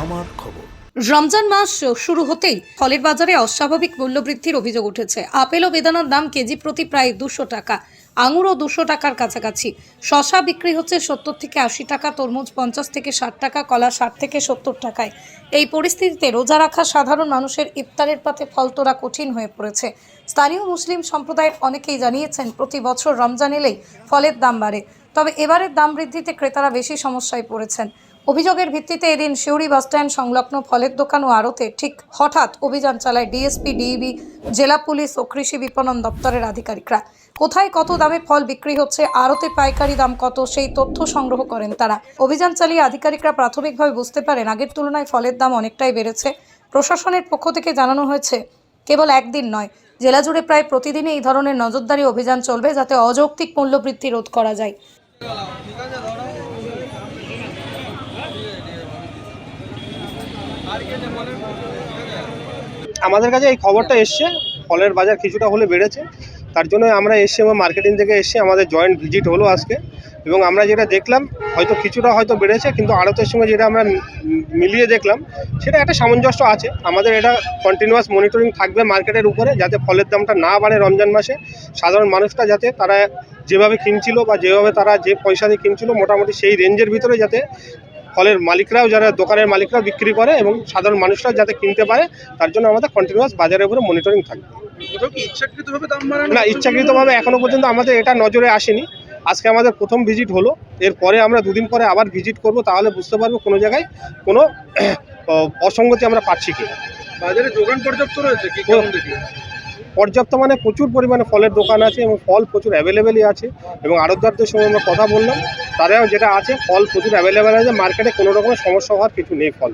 আমার খবর। রমজান মাস শুরু হতেই ফলের বাজারে অস্বাভাবিক মূল্যবৃদ্ধির অভিযোগ উঠেছে। আপেল ও বেদানার দাম কেজি প্রতি প্রায় 200 টাকা, আঙুরও 200 টাকার কাছাকাছি। শসা বিক্রি হচ্ছে 70 থেকে 80 টাকা, তরমুজ 50 থেকে 60 টাকা, কলা 60 থেকে 70 টাকায়। এই পরিস্থিতিতে রোজা রাখা সাধারণ মানুষের ইফতারের পাতে ফল তোলা কঠিন হয়ে পড়েছে। স্থানীয় মুসলিম সম্প্রদায়ের অনেকেই জানিয়েছেন, প্রতি বছর রমজান এলেই ফলের দাম বাড়ে, তবে এবারের দাম বৃদ্ধিতে ক্রেতারা বেশি সমস্যায় পড়েছেন। অভিযোগের ভিত্তিতে এদিন সিউড়ি বাসস্ট্যান্ড সংলগ্ন ফলের দোকান ও আড়তে ঠিক হঠাৎ অভিযান চালায় ডিএসপি, ডিইবি, জেলা পুলিশ ও কৃষি বিপণন দপ্তরের আধিকারিকরা। কোথায় কত দামে ফল বিক্রি হচ্ছে, আড়তে পাইকারি দাম কত, সেই তথ্য সংগ্রহ করেন তারা। অভিযান চালিয়ে আধিকারিকরা প্রাথমিকভাবে বুঝতে পারেন আগের তুলনায় ফলের দাম অনেকটাই বেড়েছে। প্রশাসনের পক্ষ থেকে জানানো হয়েছে, কেবল একদিন নয়, জেলা জুড়ে প্রায় প্রতিদিনই এই ধরনের নজরদারি অভিযান চলবে, যাতে অযৌক্তিক মূল্যবৃদ্ধি রোধ করা যায়। আমাদের কাছে এই খবরটা এসছে, ফলের বাজার কিছুটা হলে বেড়েছে। তার জন্য আমরা এসছি, এবং মার্কেটিং থেকে এসছি, আমাদের জয়েন্ট ভিজিট হলো আজকে। এবং আমরা যেটা দেখলাম, হয়তো কিছুটা হয়তো বেড়েছে, কিন্তু আড়তের সঙ্গে যেটা আমরা মিলিয়ে দেখলাম, সেটা একটা সামঞ্জস্য আছে। আমাদের এটা কন্টিনিউয়াস মনিটরিং থাকবে মার্কেটের উপরে, যাতে ফলের দামটা না বাড়ে রমজান মাসে। সাধারণ মানুষটা যাতে তারা যেভাবে কিনছিল বা যেভাবে তারা যে পয়সা দিয়ে কিনছিল, মোটামুটি সেই রেঞ্জের ভিতরে যাতে ফলের মালিকরাও, যারা দোকানের মালিকরাও বিক্রি করে এবং সাধারণ মানুষরা যাতে কিনতে পারে, তার জন্য আমাদের কন্টিনিউয়াস বাজারের উপরে মনিটরিং থাকবে। না, ইচ্ছাকৃতভাবে এখনো পর্যন্ত আমাদের এটা নজরে আসেনি। আজকে আমাদের প্রথম ভিজিট হলো, এরপরে আমরা দুদিন পরে আবার ভিজিট করব, তাহলে বুঝতে পারবো কোনো জায়গায় কোনো অসঙ্গতি আমরা পাচ্ছি কি। বাজারে যোগান পর্যাপ্ত রয়েছে কি? পর্যাপ্ত মানে প্রচুর পরিমাণে ফলের দোকান আছে এবং ফল প্রচুর অ্যাভেলেবেলই আছে। এবং আড়তদারদের সঙ্গে আমরা কথা বললাম, তারাও যেটা আছে, ফল প্রচুর অ্যাভেলেবেল আছে, মার্কেটে কোনো রকমের সমস্যা হওয়ার কিছু নেই। ফল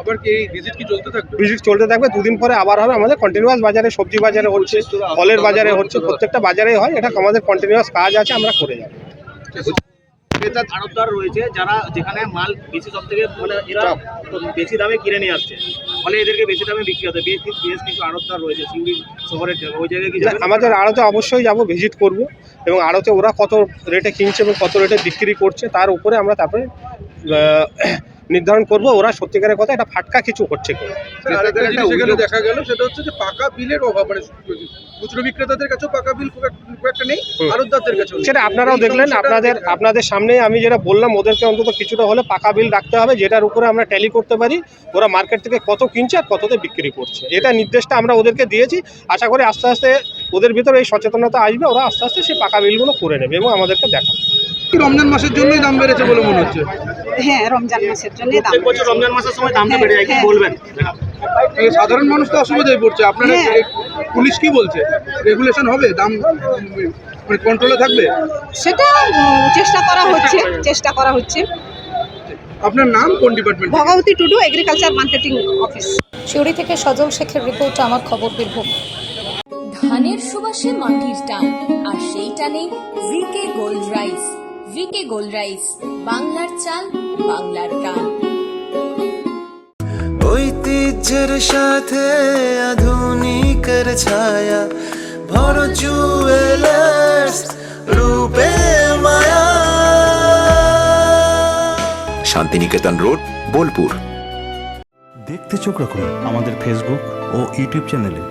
আবার কি এই ভিজিট কি চলতে থাকবে? ভিজিট চলতে থাকবে, দুদিন পরে আবার হবে। আমাদের কন্টিনিউয়াস বাজারে, সবজি বাজারে হচ্ছে, ফলের বাজারে হচ্ছে, প্রত্যেকটা বাজারেই হয়। এটা আমাদের কন্টিনিউয়াস কাজ আছে, আমরা করে যাবো। আড়তদার রয়েছে যারা, যেখানে মাল বেশি, সব থেকে মানে এরা বেশি দামে কিনে নিয়ে আসছে, ফলে এদেরকে বেশি দামে বিক্রি হতে। বেশ কিছু আড়তদার রয়েছে সিউড়ি শহরের জায়গা, ওই জায়গায় কি আমাদের আড়তে অবশ্যই যাব, ভিজিট করব, এবং আড়তে ওরা কত রেটে কিনছে এবং কত রেটে বিক্রি করছে, তার উপরে আমরা তারপরে নির্ধারণ করব ওরা সত্যিকারের কথা এটা ফাটকা কিছু হচ্ছে কিনা। সেখানে দেখা গেল সেটা হচ্ছে যে পাকা বিলের অভাব, মানে খুচরো বিক্রেতাদের কাছেও পাকা বিল খুব একটা নেই, আড়তদারদের কাছে। সেটা আপনারাও দেখলেন, আপনাদের সামনে আমি যেটা বললাম, ওদেরকে অন্তত কিছুটা হলে পাকা বিল রাখতে হবে, যেটার উপরে আমরা ট্যালি করতে পারি ওরা মার্কেট থেকে কত কিনছে আর কততে বিক্রি করছে। এটা নির্দেশটা আমরা ওদেরকে দিয়েছি। আশা করি আস্তে আস্তে ওদের ভিতরে এই সচেতনতা আসবে, ওরা আস্তে আস্তে সেই পাকা বিলগুলো করে নেবে এবং আমাদেরকে দেখাবে। রমজান মাসের জন্যই দাম বেড়েছে বলে মনে হচ্ছে। হ্যাঁ, রমজান মাসের জন্য দাম। প্রত্যেক বছর রমজান মাসের সময় দামটা বেড়ে যায়, কি বলবেন? সাধারণ মানুষ তো অসুবিধায় পড়ছে। আপনারা পুলিশ কি বলছে? রেগুলেশন হবে, দাম মানে কন্ট্রোলে থাকবে? সেটা চেষ্টা করা হচ্ছে। আপনার নাম, কোন department? Bhagabati Tudu, agriculture marketing office. Suri থেকে সজল শেখের রিপোর্ট, আমার খবর, বীরভূম। ধানের সুবাসে মাটির টান, আর সেই টানে V K gold rice. V K gold rice, বাংলার চাল, বাংলার গান। ঐতিহ্যের সাথে আধুনিকের ছায়া, ভরো জুয়েলার্স, রূপে মায়া। শান্তিনিকেতন রোড, বোলপুর। দেখতে চোখ রাখুন আমাদের ফেসবুক ও ইউটিউব চ্যানেলে।